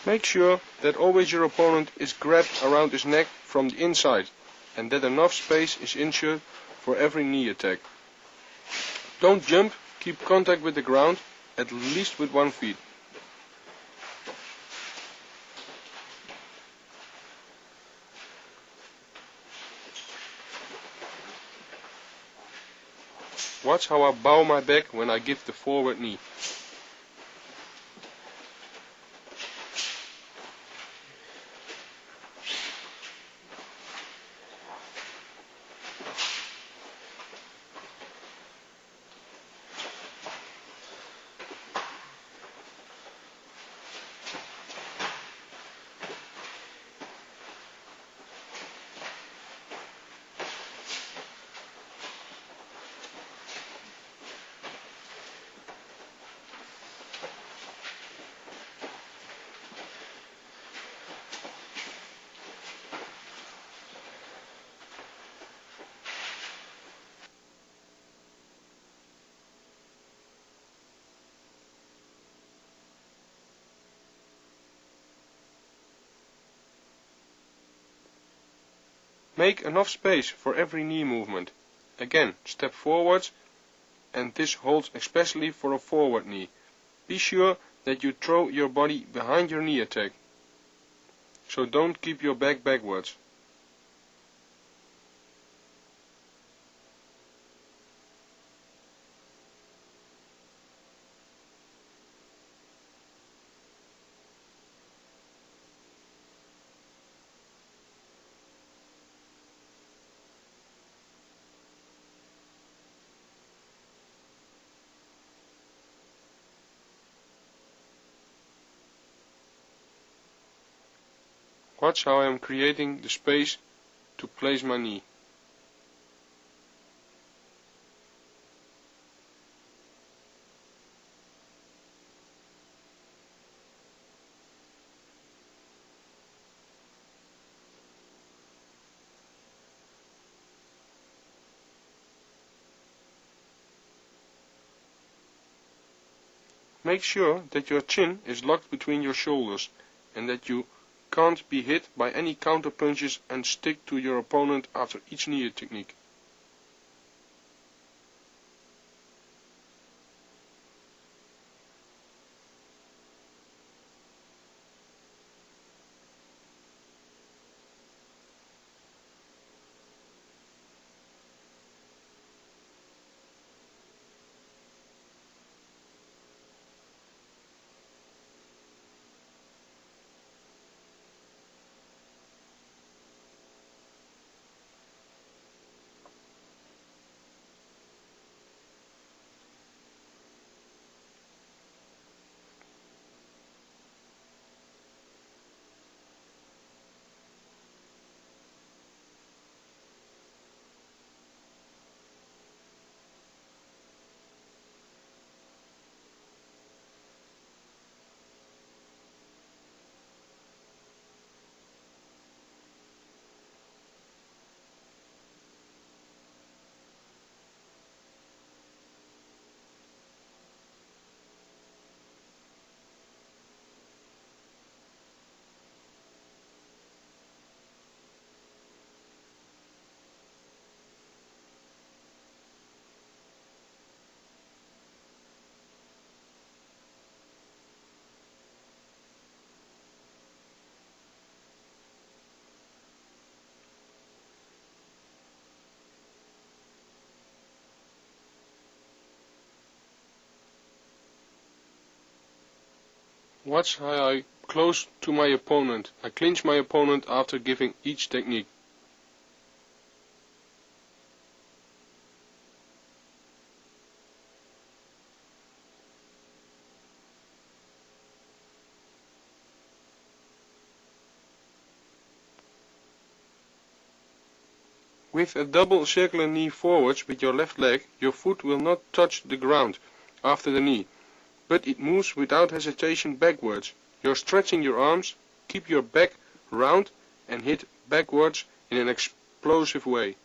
Make sure that always your opponent is grabbed around his neck from the inside and that enough space is ensured for every knee attack. Don't jump, keep contact with the ground, at least with 1 foot. Watch how I bow my back when I give the forward knee. Make enough space for every knee movement. Again, step forwards, and this holds especially for a forward knee. Be sure that you throw your body behind your knee attack, so don't keep your back backwards. Watch how I am creating the space to place my knee. Make sure that your chin is locked between your shoulders and that you can't be hit by any counter punches, and stick to your opponent after each knee technique. Watch how I close to my opponent. I clinch my opponent after giving each technique. With a double circular knee forwards with your left leg, your foot will not touch the ground after the knee, but it moves without hesitation backwards. You're stretching your arms, keep your back round and hit backwards in an explosive way.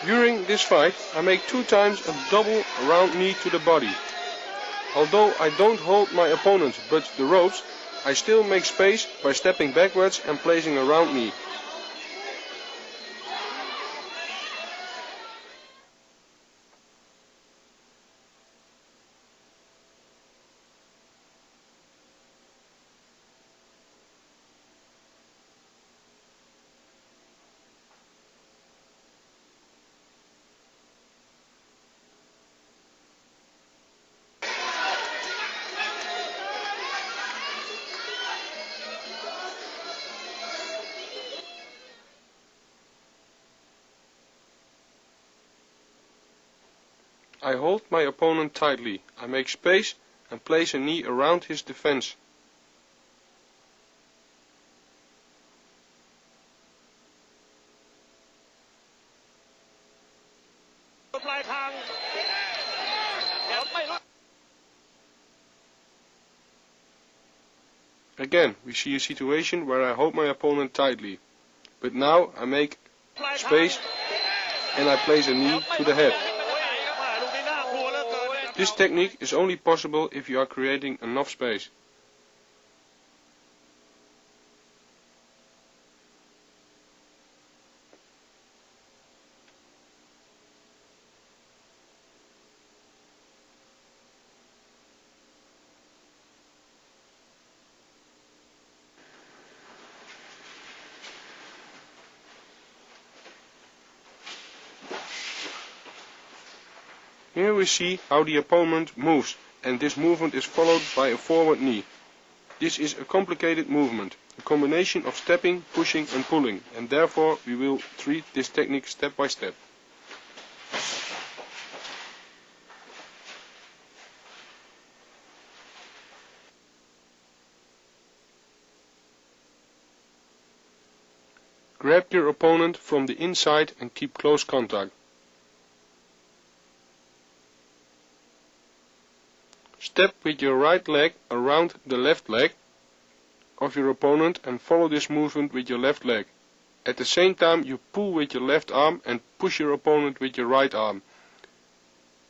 During this fight, I make 2 times a double round knee to the body. Although I don't hold my opponent but the ropes, I still make space by stepping backwards and placing a round knee. I hold my opponent tightly. I make space and place a knee around his defense. Again, we see a situation where I hold my opponent tightly. But now I make space and I place a knee to the head. This technique is only possible if you are creating enough space. Here we see how the opponent moves, and this movement is followed by a forward knee. This is a complicated movement, a combination of stepping, pushing and pulling, and therefore we will treat this technique step by step. Grab your opponent from the inside and keep close contact. Step with your right leg around the left leg of your opponent and follow this movement with your left leg. At the same time you pull with your left arm and push your opponent with your right arm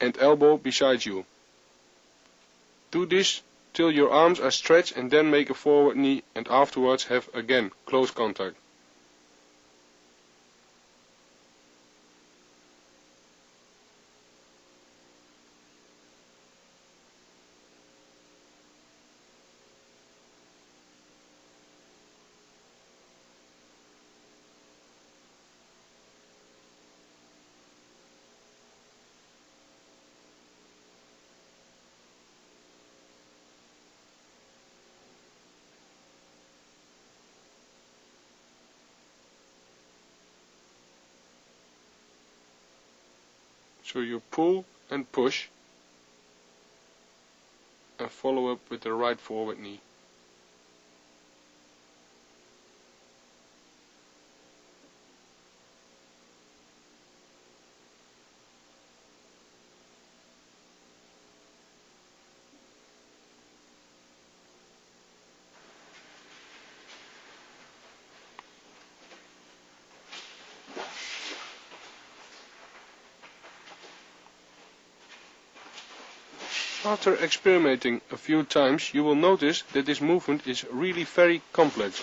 and elbow beside you. Do this till your arms are stretched and then make a forward knee and afterwards have again close contact. So you pull and push and follow up with the right forward knee. After experimenting a few times, you will notice that this movement is really very complex.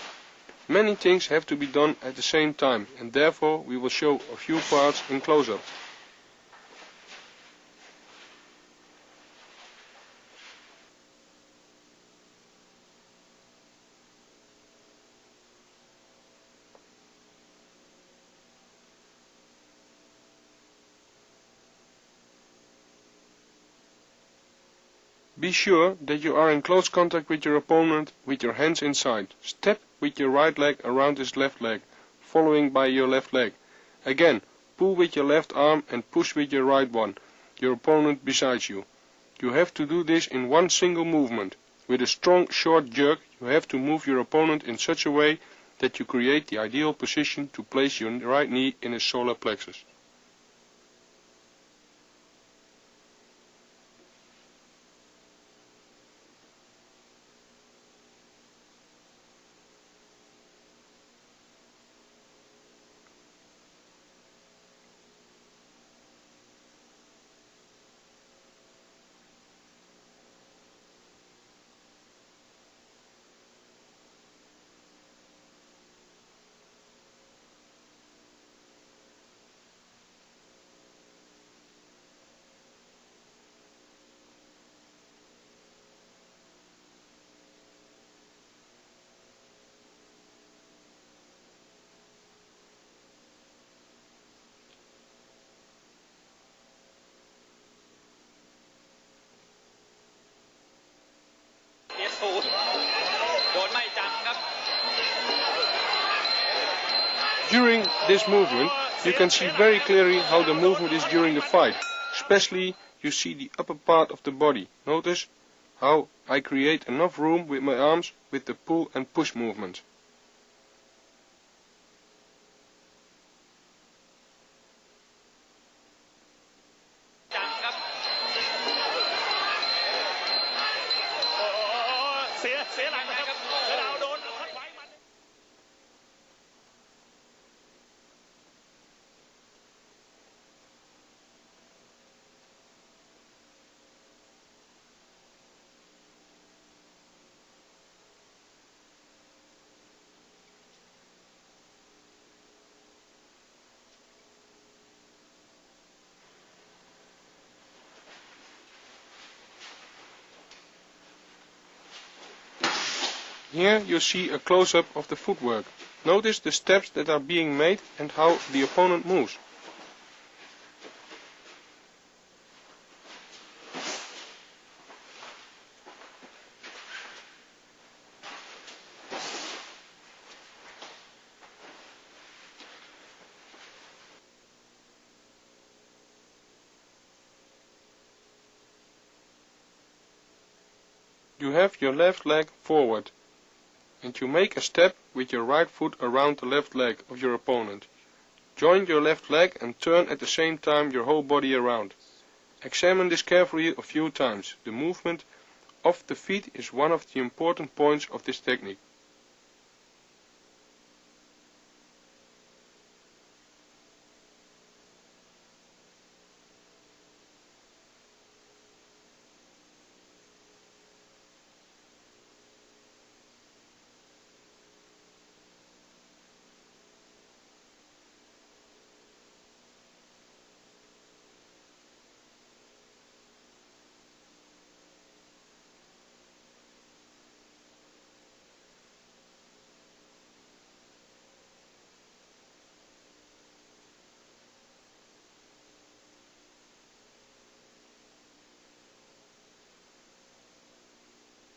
Many things have to be done at the same time, and therefore we will show a few parts in close-up. Be sure that you are in close contact with your opponent with your hands inside. Step with your right leg around his left leg, following by your left leg. Again, pull with your left arm and push with your right one, your opponent beside you. You have to do this in one single movement. With a strong short jerk, you have to move your opponent in such a way that you create the ideal position to place your right knee in his solar plexus. โดนไม่จังครับ During this movement, you can see very clearly how the movement is during the fight. Especially, you see the upper part of the body. Notice how I create enough room with my arms with the pull and push movement. จังครับ เสียหลังนะครับเสือดาวโดนทัดไว้มัน Here you see a close-up of the footwork. Notice the steps that are being made and how the opponent moves. You have your left leg forward, and you make a step with your right foot around the left leg of your opponent. Join your left leg and turn at the same time your whole body around. Examine this carefully a few times. The movement of the feet is one of the important points of this technique.